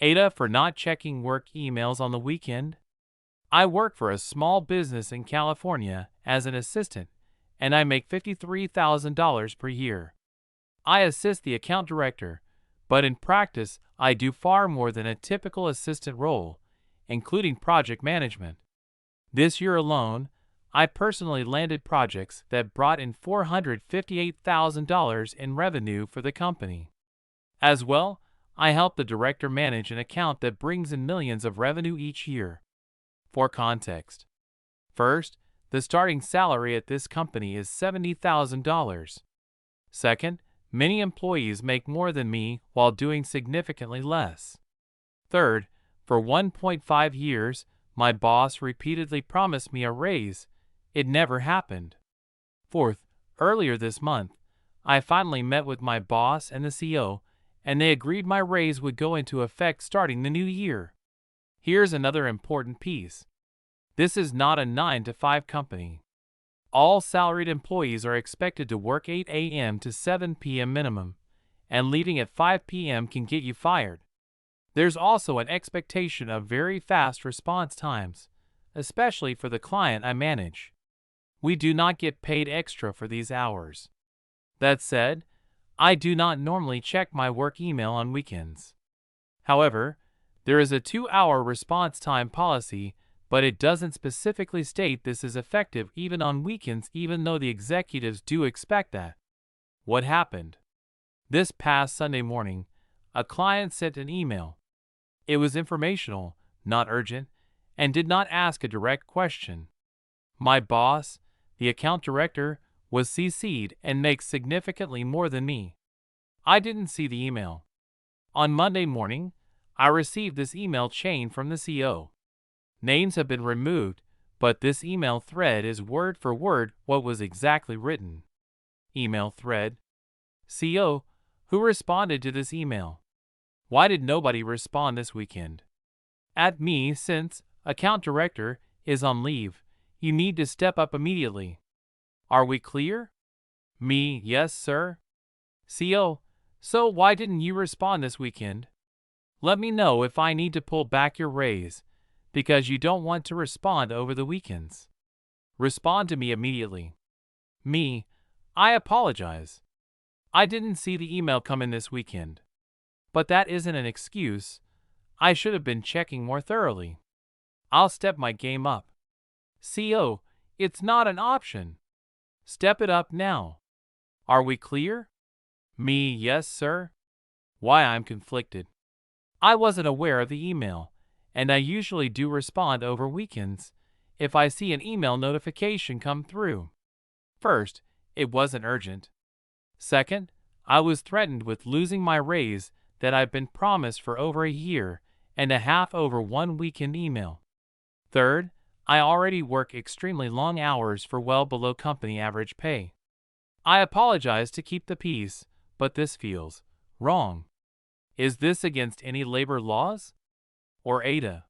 AITAH for not checking work emails on the weekend. I work for a small business in California as an assistant, and I make $53,000 per year. I assist the account director, but in practice, I do far more than a typical assistant role, including project management. This year alone, I personally landed projects that brought in $458,000 in revenue for the company. As well, I help the director manage an account that brings in millions of revenue each year. For context, first, the starting salary at this company is $70,000. Second, many employees make more than me while doing significantly less. Third, for 1.5 years, my boss repeatedly promised me a raise. It never happened. Fourth, earlier this month, I finally met with my boss and the CEO, and they agreed my raise would go into effect starting the new year. Here's another important piece. This is not a 9-to-5 company. All salaried employees are expected to work 8 a.m. to 7 p.m. minimum, and leaving at 5 p.m. can get you fired. There's also an expectation of very fast response times, especially for the client I manage. We do not get paid extra for these hours. That said, I do not normally check my work email on weekends. However, there is a 2-hour response time policy, but it doesn't specifically state this is effective even on weekends, even though the executives do expect that. What happened? This past Sunday morning, a client sent an email. It was informational, not urgent, and did not ask a direct question. My boss, the account director, was CC'd and makes significantly more than me. I didn't see the email. On Monday morning, I received this email chain from the CEO. Names have been removed, but this email thread is word for word what was exactly written. Email thread. CEO, who responded to this email? Why did nobody respond this weekend? At me, since account director is on leave, you need to step up immediately. Are we clear? Me, yes, sir. CEO, so why didn't you respond this weekend? Let me know if I need to pull back your raise, because you don't want to respond over the weekends. Respond to me immediately. Me, I apologize. I didn't see the email come in this weekend. But that isn't an excuse. I should have been checking more thoroughly. I'll step my game up. CEO, it's not an option. Step it up now. Are we clear? Me, yes, sir. Why I'm conflicted. I wasn't aware of the email, and I usually do respond over weekends if I see an email notification come through. First, it wasn't urgent. Second, I was threatened with losing my raise that I've been promised for over a year and a half over one weekend email. Third, I already work extremely long hours for well below company average pay. I apologize to keep the peace, but this feels wrong. Is this against any labor laws? Or AITAH?